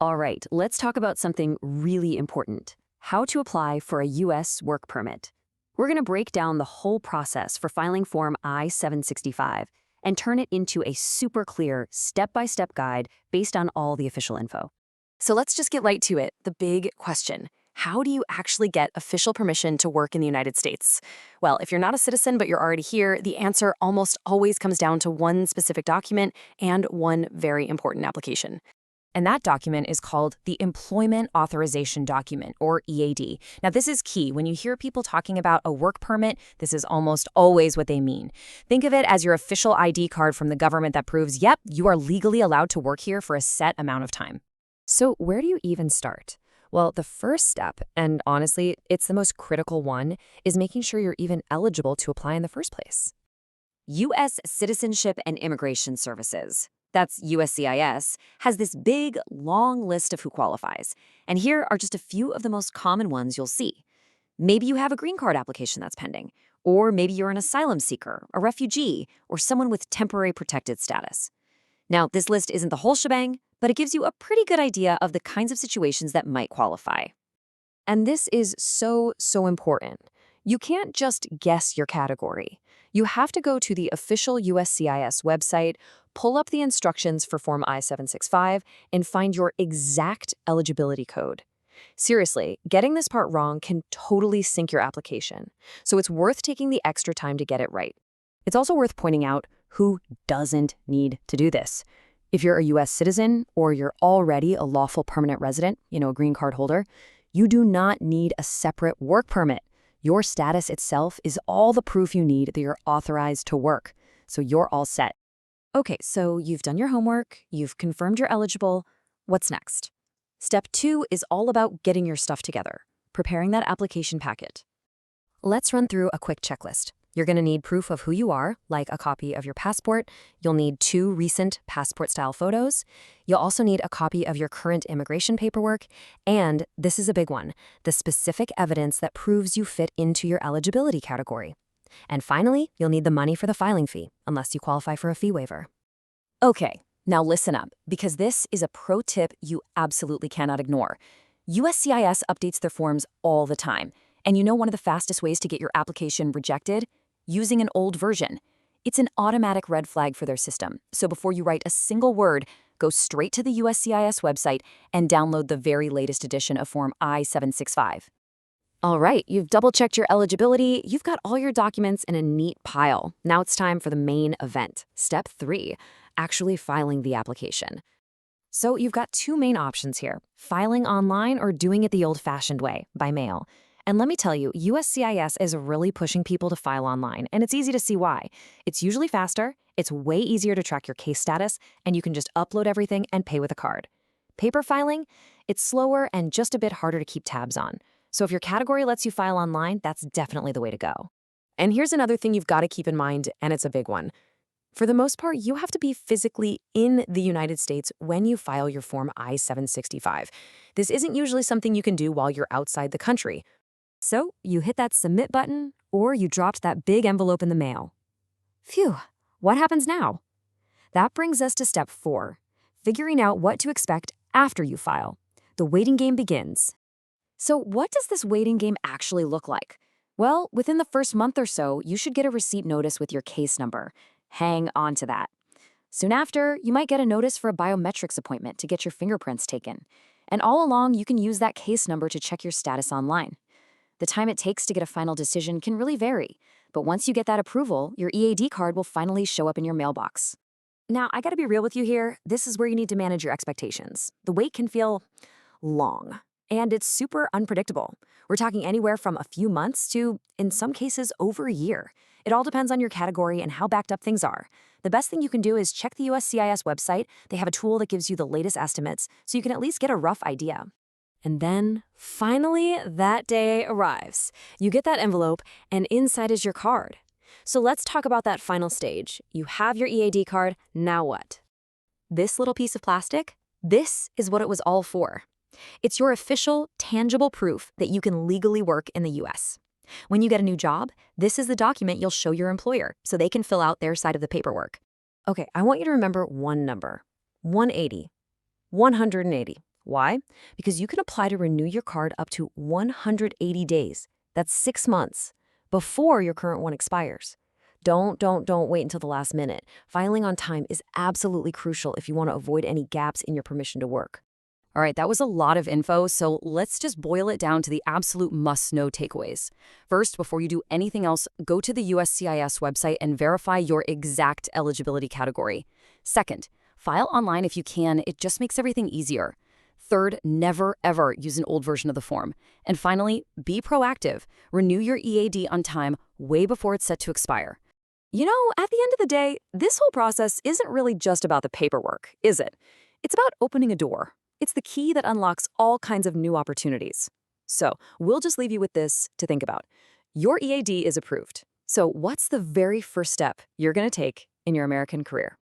All right, let's talk about something really important: how to apply for a U.S. work permit. We're going to break down the whole process for filing Form I-765 and turn it into a super clear, step-by-step guide based on all the official info. So let's just get right to it. The big question: how do you actually get official permission to work in the United States? Well, if you're not a citizen but you're already here, the answer almost always comes down to one specific document and one very important application. And that document is called the Employment Authorization Document, or EAD. Now, this is key. When you hear people talking about a work permit, this is almost always what they mean. Think of it as your official ID card from the government that proves, yep, you are legally allowed to work here for a set amount of time. So where do you even start? Well, the first step, and honestly, it's the most critical one, is making sure you're even eligible to apply in the first place. U.S. Citizenship and Immigration Services, that's USCIS, has this big, long list of who qualifies. And here are just a few of the most common ones you'll see. Maybe you have a green card application that's pending, or maybe you're an asylum seeker, a refugee, or someone with temporary protected status. Now, this list isn't the whole shebang, but it gives you a pretty good idea of the kinds of situations that might qualify. And this is so important. You can't just guess your category. You have to go to the official USCIS website, pull up the instructions for Form I-765, and find your exact eligibility code. Seriously, getting this part wrong can totally sink your application, so it's worth taking the extra time to get it right. It's also worth pointing out who doesn't need to do this. If you're a U.S. citizen or you're already a lawful permanent resident, a green card holder, you do not need a separate work permit. Your status itself is all the proof you need that you're authorized to work, so you're all set. Okay, so you've done your homework, you've confirmed you're eligible. What's next? Step 2 is all about getting your stuff together, preparing that application packet. Let's run through a quick checklist. You're going to need proof of who you are, like a copy of your passport. You'll need 2 recent passport-style photos. You'll also need a copy of your current immigration paperwork. And this is a big one, the specific evidence that proves you fit into your eligibility category. And finally, you'll need the money for the filing fee, unless you qualify for a fee waiver. Okay, now listen up, because this is a pro tip you absolutely cannot ignore. USCIS updates their forms all the time. And you know one of the fastest ways to get your application rejected? Using an old version. It's an automatic red flag for their system. So before you write a single word, go straight to the USCIS website and download the very latest edition of Form I-765. All right, you've double-checked your eligibility, you've got all your documents in a neat pile. Now it's time for the main event. Step 3, actually filing the application. So you've got 2 main options here: filing online or doing it the old-fashioned way, by mail. And let me tell you, USCIS is really pushing people to file online, and it's easy to see why. It's usually faster, it's way easier to track your case status, and you can just upload everything and pay with a card. Paper filing? It's slower and just a bit harder to keep tabs on. So if your category lets you file online, that's definitely the way to go. And here's another thing you've got to keep in mind, and it's a big one. For the most part, you have to be physically in the United States when you file your Form I-765. This isn't usually something you can do while you're outside the country. So you hit that submit button, or you dropped that big envelope in the mail. Phew, what happens now? That brings us to step 4, figuring out what to expect after you file. The waiting game begins. So what does this waiting game actually look like? Well, within the first month or so, you should get a receipt notice with your case number. Hang on to that. Soon after, you might get a notice for a biometrics appointment to get your fingerprints taken. And all along, you can use that case number to check your status online. The time it takes to get a final decision can really vary, but once you get that approval, your EAD card will finally show up in your mailbox. Now, I gotta be real with you here, this is where you need to manage your expectations. The wait can feel long, and it's super unpredictable. We're talking anywhere from a few months to, in some cases, over a year. It all depends on your category and how backed up things are. The best thing you can do is check the USCIS website. They have a tool that gives you the latest estimates, so you can at least get a rough idea. And then, finally, that day arrives. You get that envelope, and inside is your card. So let's talk about that final stage. You have your EAD card, now what? This little piece of plastic? This is what it was all for. It's your official, tangible proof that you can legally work in the U.S. When you get a new job, this is the document you'll show your employer so they can fill out their side of the paperwork. Okay, I want you to remember one number: 180, 180. Why? Because you can apply to renew your card up to 180 days. That's 6 months before your current one expires. Don't wait until the last minute. Filing on time is absolutely crucial if you want to avoid any gaps in your permission to work. All right, that was a lot of info, so let's just boil it down to the absolute must-know takeaways. First, before you do anything else, go to the USCIS website and verify your exact eligibility category. Second, file online if you can. It just makes everything easier. Third, never, ever use an old version of the form. And finally, be proactive. Renew your EAD on time way before it's set to expire. You know, at the end of the day, this whole process isn't really just about the paperwork, is it? It's about opening a door. It's the key that unlocks all kinds of new opportunities. So, we'll just leave you with this to think about. Your EAD is approved. So, what's the very first step you're going to take in your American career?